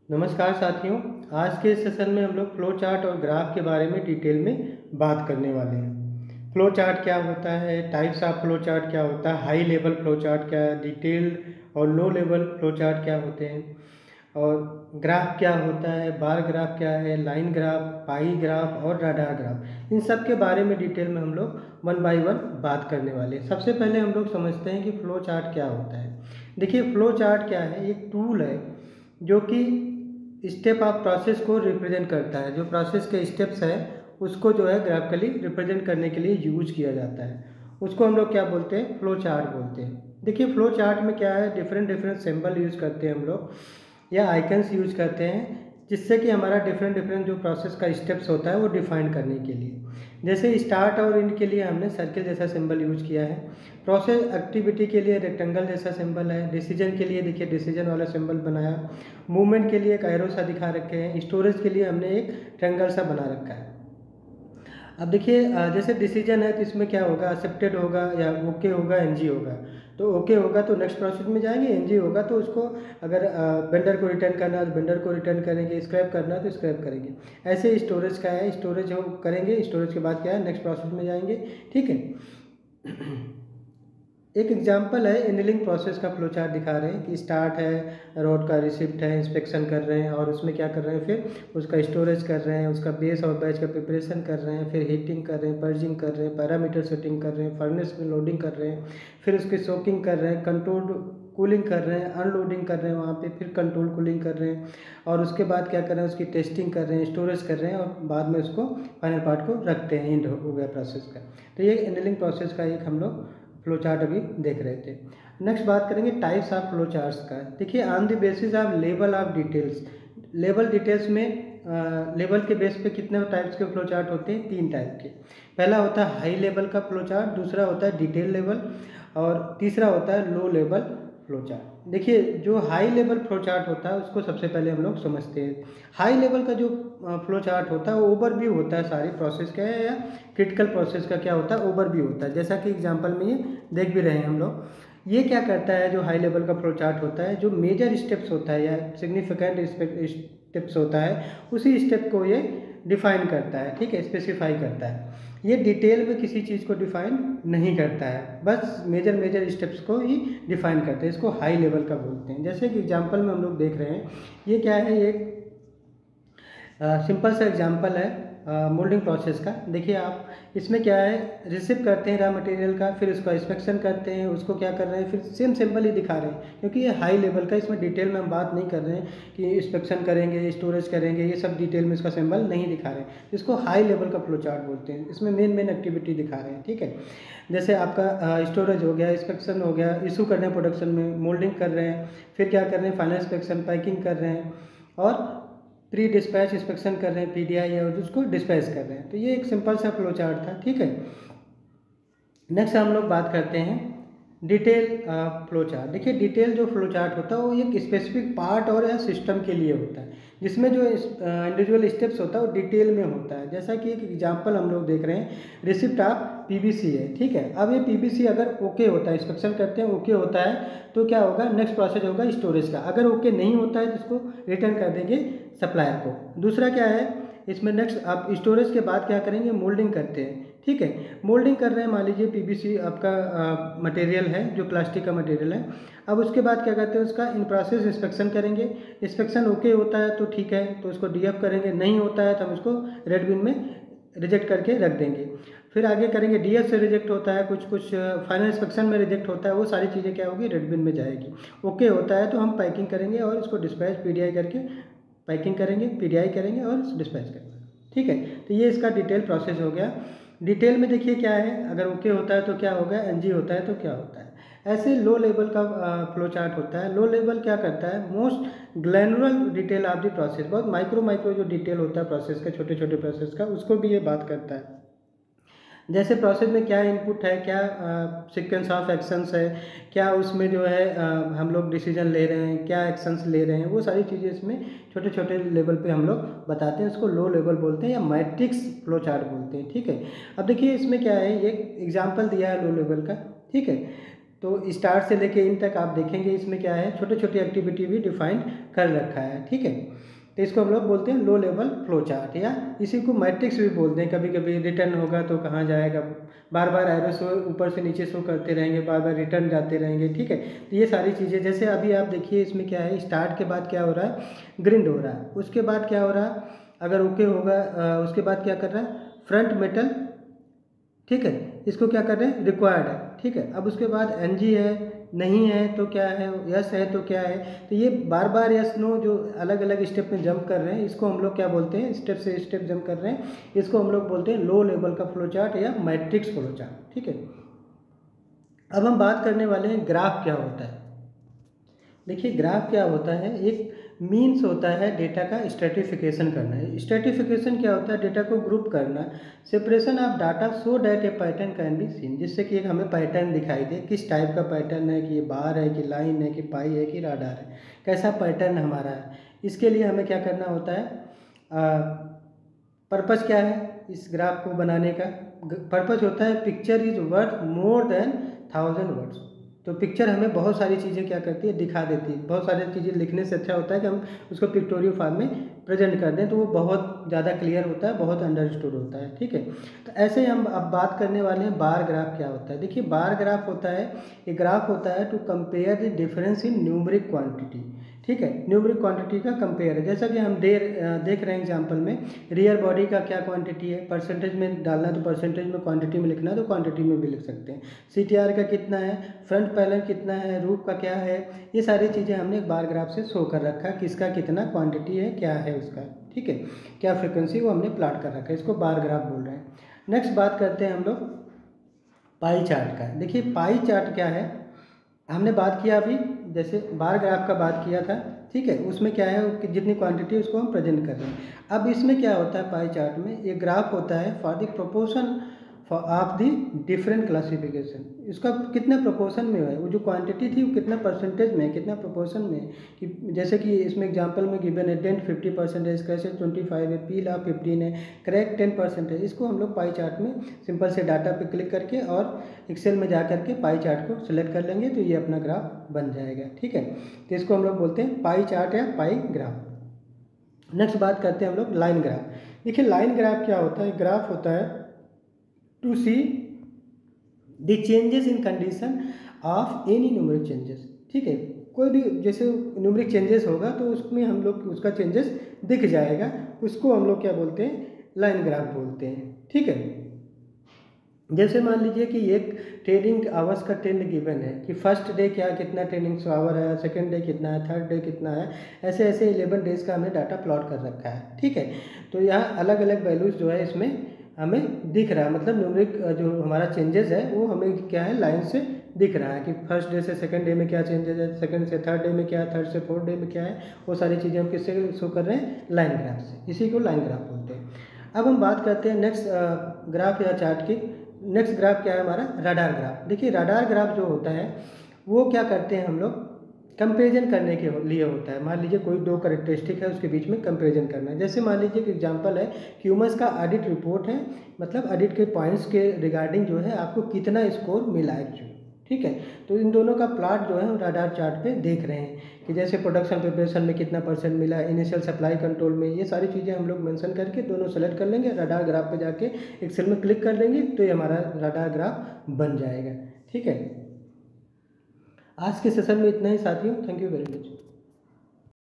नमस्कार साथियों। आज के सेशन में हम लोग फ्लो चार्ट और ग्राफ के बारे में डिटेल में बात करने वाले हैं। फ्लो चार्ट क्या होता है, टाइप्स ऑफ फ्लो चार्ट क्या होता है, हाई लेवल फ्लो चार्ट क्या है, डिटेल्ड और लो लेवल फ्लो चार्ट क्या होते हैं, और ग्राफ क्या होता है, बार ग्राफ क्या है, लाइन ग्राफ, पाई ग्राफ और राडार ग्राफ, इन सब के बारे में डिटेल में हम लोग वन बाय वन बात करने वाले हैं। सबसे पहले हम लोग समझते हैं कि फ्लो चार्ट क्या होता है। देखिए, फ्लो चार्ट क्या है, एक टूल है जो कि स्टेप ऑफ प्रोसेस को रिप्रेजेंट करता है। जो प्रोसेस के स्टेप्स है उसको जो है ग्राफिकली रिप्रेजेंट करने के लिए यूज किया जाता है। उसको हम लोग क्या बोलते हैं, फ्लो चार्ट बोलते हैं। देखिए, फ्लो चार्ट में क्या है, डिफरेंट डिफरेंट सिंबल यूज करते हैं हम लोग या आइकन्स यूज करते हैं, जिससे कि हमारा डिफरेंट डिफरेंट जो प्रोसेस का स्टेप्स होता है वो डिफाइन करने के लिए। जैसे स्टार्ट और एंड के लिए हमने सर्किल जैसा सिंबल यूज किया है, प्रोसेस एक्टिविटी के लिए रेक्टेंगल जैसा सिंबल है, डिसीजन के लिए देखिए डिसीजन वाला सिंबल बनाया, मूवमेंट के लिए एक एरो सा दिखा रखे हैं, स्टोरेज के लिए हमने एक ट्रायंगल सा बना रखा है। अब देखिए, जैसे डिसीजन है तो इसमें क्या होगा, एक्सेप्टेड होगा या ओके होगा, एनजी होगा। तो ओके होगा तो नेक्स्ट प्रोसेस में जाएंगे, एनजी होगा तो उसको अगर वेंडर को रिटर्न करना है तो वेंडर को रिटर्न करेंगे, स्क्रैप करना है तो स्क्रैप करेंगे। ऐसे स्टोरेज का है, स्टोरेज हो करेंगे, स्टोरेज के बाद क्या है, नेक्स्ट प्रोसेस में जाएंगे। ठीक है। एक एग्जांपल है, एनिलिंग प्रोसेस का फ्लो चार्ट दिखा रहे हैं कि स्टार्ट है, रोड का रिसिप्ट है, इंस्पेक्शन कर रहे हैं और उसमें क्या कर रहे हैं, फिर उसका स्टोरेज कर रहे हैं, उसका बेस और बैच का प्रिपरेशन कर रहे हैं, फिर हीटिंग कर रहे हैं, पर्जिंग कर रहे हैं, पैरामीटर सेटिंग कर रहे हैं, फर्नेस में लोडिंग कर रहे हैं, फिर उसकी सोकिंग कर रहे हैं, कंट्रोल कूलिंग कर रहे हैं, अनलोडिंग कर रहे हैं वहाँ पे, फिर कंट्रोल कूलिंग कर रहे हैं और उसके बाद क्या कर रहे हैं, उसकी टेस्टिंग कर रहे हैं, स्टोरेज कर रहे हैं और बाद में उसको फाइनल पार्ट को रखते हैं। एंड हो गया प्रोसेस का। तो ये एनिलिंग प्रोसेस का एक हम लोग फ्लो चार्ट अभी देख रहे थे। नेक्स्ट बात करेंगे टाइप्स ऑफ फ्लो चार्ट्स का। देखिए, on the basis of level of details, level details में लेवल के बेस पे कितने टाइप्स के फ्लो चार्ट होते हैं, 3 टाइप के। पहला होता है हाई लेवल का फ्लो चार्ट, दूसरा होता है डिटेल लेवल और तीसरा होता है लो लेवल फ्लो चार्ट। देखिए, जो हाई लेवल फ्लो चार्ट होता है उसको सबसे पहले हम लोग समझते हैं। हाई लेवल का जो फ्लो चार्ट होता है वो ओवरव्यू होता है सारी प्रोसेस का, या क्रिटिकल प्रोसेस का क्या होता है, ओवरव्यू होता है। जैसा कि एग्जांपल में ये देख भी रहे हैं हम लोग। ये क्या करता है, जो हाई लेवल का फ्लो चार्ट होता है, जो मेजर स्टेप्स होता है या सिग्निफिकेंट स्टेप्स होता है, उसी स्टेप को ये डिफाइन करता है। ठीक है, स्पेसिफाई करता है। ये डिटेल में किसी चीज़ को डिफाइन नहीं करता है, बस मेजर मेजर स्टेप्स को ही डिफाइन करते हैं। इसको हाई लेवल का बोलते हैं। जैसे कि एग्जांपल में हम लोग देख रहे हैं, ये क्या है, एक सिंपल सा एग्जांपल है मोल्डिंग प्रोसेस का। देखिए आप, इसमें क्या है, रिसीव करते हैं रॉ मटेरियल का, फिर उसका इंस्पेक्शन करते हैं, उसको क्या कर रहे हैं, फिर सेम सिंपल ही दिखा रहे हैं क्योंकि ये हाई लेवल का। इसमें डिटेल में हम बात नहीं कर रहे हैं कि इंस्पेक्शन करेंगे, स्टोरेज करेंगे, ये सब डिटेल में इसका सिंबल नहीं दिखा रहे हैं। इसको हाई लेवल का फ्लो चार्ट बोलते हैं। इसमें मेन मेन एक्टिविटी दिखा रहे हैं। ठीक है, जैसे आपका स्टोरेज हो गया, इंस्पेक्शन हो गया, इशू कर रहे हैं प्रोडक्शन में, मोल्डिंग कर रहे हैं, फिर क्या कर रहे हैं, फाइनल इंस्पेक्शन, पैकिंग कर रहे हैं और प्री डिस्पैच इंस्पेक्शन कर रहे हैं, पीडीआई और उसको डिस्पैच कर रहे हैं। तो ये एक सिंपल सा फ्लो चार्ट था। ठीक है, नेक्स्ट हम लोग बात करते हैं डिटेल फ्लो चार्ट। देखिए, डिटेल जो फ्लो चार्ट होता है वो एक स्पेसिफिक पार्ट और या सिस्टम के लिए होता है, जिसमें जो इंडिविजुअल स्टेप्स होता है वो डिटेल में होता है। जैसा कि एक एग्जांपल हम लोग देख रहे हैं, रिसिप्ट ऑफ पीवीसी है। ठीक है, अब ये पीवीसी अगर ओके होता है, इंस्पेक्शन करते हैं ओके होता है, तो क्या होगा, नेक्स्ट प्रोसेस होगा स्टोरेज का। अगर ओके नहीं होता है तो इसको रिटर्न कर देंगे सप्लायर को। दूसरा क्या है, इसमें नेक्स्ट आप स्टोरेज के बाद क्या करेंगे, मोल्डिंग करते हैं। ठीक है, मोल्डिंग कर रहे हैं, मान लीजिए पीवीसी आपका मटेरियल है जो प्लास्टिक का मटेरियल है। अब उसके बाद क्या करते हैं, उसका इन प्रोसेस इंस्पेक्शन करेंगे। इंस्पेक्शन ओके होता है तो ठीक है, तो उसको डीएफ करेंगे, नहीं होता है तो हम उसको रेड बिन में रिजेक्ट करके रख देंगे। फिर आगे करेंगे, डीएफ से रिजेक्ट होता है, कुछ कुछ फाइनल इंस्पेक्शन में रिजेक्ट होता है, वो सारी चीज़ें क्या होगी, रेड बिन में जाएगी। ओके होता है तो हम पैकिंग करेंगे और इसको डिस्पैच पीडीआई करके पैकिंग करेंगे, पीडीआई करेंगे और डिस्पैच करेंगे। ठीक है, तो ये इसका डिटेल प्रोसेस हो गया। डिटेल में देखिए क्या है, अगर ओके होता है तो क्या होगा, एनजी होता है तो क्या होता है। ऐसे लो लेवल का फ्लो चार्ट होता है। लो लेवल क्या करता है, most granular detail of the process, बहुत माइक्रो माइक्रो जो डिटेल होता है प्रोसेस का, छोटे छोटे प्रोसेस का, उसको भी ये बात करता है। जैसे प्रोसेस में क्या इनपुट है, क्या सीक्वेंस ऑफ एक्शंस है, क्या उसमें जो है हम लोग डिसीजन ले रहे हैं, क्या एक्शंस ले रहे हैं, वो सारी चीज़ें इसमें छोटे छोटे लेवल पे हम लोग बताते हैं। उसको लो लेवल बोलते हैं या मैट्रिक्स फ्लो चार्ट बोलते हैं। ठीक है, अब देखिए इसमें क्या है, एक एग्जांपल दिया है लो लेवल का। ठीक है, तो स्टार्ट से लेके इन तक आप देखेंगे इसमें क्या है, छोटे छोटे एक्टिविटी भी डिफाइन कर रखा है। ठीक है, तो इसको हम लोग बोलते हैं लो लेवल फ्लो चार्ट, या इसी को मैट्रिक्स भी बोलते हैं। कभी कभी रिटर्न होगा तो कहाँ जाएगा, बार बार एरो शो ऊपर से नीचे शो करते रहेंगे, बार बार रिटर्न जाते रहेंगे। ठीक है, तो ये सारी चीज़ें, जैसे अभी आप देखिए इसमें क्या है, स्टार्ट के बाद क्या हो रहा है, ग्रिड हो रहा है। उसके बाद क्या हो रहा है, अगर ओके होगा उसके बाद क्या कर रहा है, फ्रंट मेटल। ठीक है, इसको क्या कर रहे हैं, रिक्वायर्ड है। ठीक है, अब उसके बाद एनजी है, नहीं है तो क्या है, यस है तो क्या है। तो ये बार बार यस नो जो अलग अलग स्टेप में जंप कर रहे हैं, इसको हम लोग क्या बोलते हैं, स्टेप से स्टेप जंप कर रहे हैं, इसको हम लोग बोलते हैं लो लेवल का फ्लो चार्ट या मैट्रिक्स फ्लो चार्ट। ठीक है, अब हम बात करने वाले हैं ग्राफ क्या होता है। देखिए ग्राफ क्या होता है, एक मीन्स होता है डेटा का स्ट्रेटिफिकेशन करना है। स्ट्रेटिफिकेशन क्या होता है, डेटा को ग्रुप करना, separation of data so that A pattern can be seen, जिससे कि एक हमें पैटर्न दिखाई दे, किस टाइप का पैटर्न है, कि ये बार है, कि लाइन है, कि पाई है, कि राडार है, कैसा पैटर्न हमारा है। इसके लिए हमें क्या करना होता है, पर्पस क्या है इस ग्राफ को बनाने का, पर्पस होता है picture is worth more than 1000 words. तो पिक्चर हमें बहुत सारी चीज़ें क्या करती है, दिखा देती है। बहुत सारी चीज़ें लिखने से अच्छा होता है कि हम उसको पिक्टोरियल फॉर्म में प्रेजेंट कर दें, तो वो बहुत ज़्यादा क्लियर होता है, बहुत अंडरस्टूड होता है। ठीक है, तो ऐसे ही हम अब बात करने वाले हैं बार ग्राफ क्या होता है। देखिए बार ग्राफ होता है, ये ग्राफ होता है to compare the difference in numeric quantity. ठीक है, न्यूमरिक क्वांटिटी का कंपेयर है, जैसा कि हम देख रहे हैं एग्जांपल में, रियर बॉडी का क्या क्वांटिटी है, परसेंटेज में डालना तो परसेंटेज में, क्वांटिटी में लिखना तो क्वांटिटी में भी लिख सकते हैं। सीटीआर का कितना है, फ्रंट पैनल कितना है, रूफ का क्या है, ये सारी चीज़ें हमने एक बार ग्राफ से शो कर रखा है, किसका कितना क्वांटिटी है, क्या है उसका। ठीक है, क्या फ्रिक्वेंसी, वो हमने प्लॉट कर रखा है, इसको बार ग्राफ बोल रहे हैं। नेक्स्ट बात करते हैं हम लोग पाई चार्ट का। देखिए पाई चार्ट क्या है, हमने बात किया अभी, जैसे बार ग्राफ का बात किया था। ठीक है, उसमें क्या है कि जितनी क्वांटिटी उसको हम प्रेजेंट कर रहे हैं। अब इसमें क्या होता है, पाई चार्ट में ये ग्राफ होता है for the proportion of the different classification, इसका कितना प्रोपोर्शन में है, वो जो क्वांटिटी थी वो कितना परसेंटेज में है, कितना प्रोपोर्शन में है। कि जैसे कि इसमें एग्जांपल में गिवन है डेंट 50% है, स्क्रैचेस 25 है, पील ऑफ 15 है, क्रैक 10% है। इसको हम लोग पाई चार्ट में सिंपल से डाटा पे क्लिक करके और एक्सेल में जा करके पाई चार्ट को सिलेक्ट कर लेंगे, तो ये अपना ग्राफ बन जाएगा। ठीक है, तो इसको हम लोग बोलते हैं पाई चार्ट या पाई ग्राफ। नेक्स्ट बात करते हैं हम लोग लाइन ग्राफ। देखिए लाइन ग्राफ क्या होता है, ग्राफ होता है to see the changes in condition of any numeric changes. ठीक है, कोई भी जैसे न्यूमेरिक चेंजेस होगा तो उसमें हम लोग उसका चेंजेस दिख जाएगा, उसको हम लोग क्या बोलते हैं, लाइन ग्राफ बोलते हैं। ठीक है, जैसे मान लीजिए कि एक ट्रेडिंग आवर्स का ट्रेंड गिवन है कि फर्स्ट डे क्या कितना ट्रेडिंग आवर है, सेकंड डे कितना है, थर्ड डे कितना है, ऐसे ऐसे 11 डेज का हमने डाटा प्लॉट कर रखा है। ठीक है, तो यहाँ अलग अलग वैल्यूज़ जो है इसमें हमें दिख रहा है, मतलब न्यूमेरिक जो हमारा चेंजेस है वो हमें क्या है, लाइन से दिख रहा है कि फर्स्ट डे से सेकंड डे में क्या चेंजेस है, सेकंड से थर्ड डे में क्या है, थर्ड से फोर्थ डे में क्या है, वो सारी चीज़ें हम किससे शो कर रहे हैं, लाइन ग्राफ से। इसी को लाइन ग्राफ बोलते हैं। अब हम बात करते हैं नेक्स्ट ग्राफ या चार्ट की। नेक्स्ट ग्राफ क्या है हमारा, राडार ग्राफ। देखिए राडार ग्राफ जो होता है वो क्या करते हैं हम लोग, कंपेरिजन करने के लिए होता है। मान लीजिए कोई दो कैरेक्टरिस्टिक है, उसके बीच में कंपेरिजन करना है। जैसे मान लीजिए कि एग्जांपल है क्यूमस का ऑडिट रिपोर्ट है, मतलब ऑडिट के पॉइंट्स के रिगार्डिंग जो है आपको कितना स्कोर मिला एक्चुअली। ठीक है, तो इन दोनों का प्लॉट जो है हम राडार चार्ट पे देख रहे हैं कि जैसे प्रोडक्शन प्रिपरेशन में कितना परसेंट मिला, इनिशियल सप्लाई कंट्रोल में, ये सारी चीज़ें हम लोग मेंशन करके दोनों सेलेक्ट कर लेंगे, राडार ग्राफ पे जाके एक्सेल में क्लिक कर देंगे, तो ये हमारा राडार ग्राफ बन जाएगा। ठीक है, आज के सेशन में इतना ही साथियों, थैंक यू वेरी मच।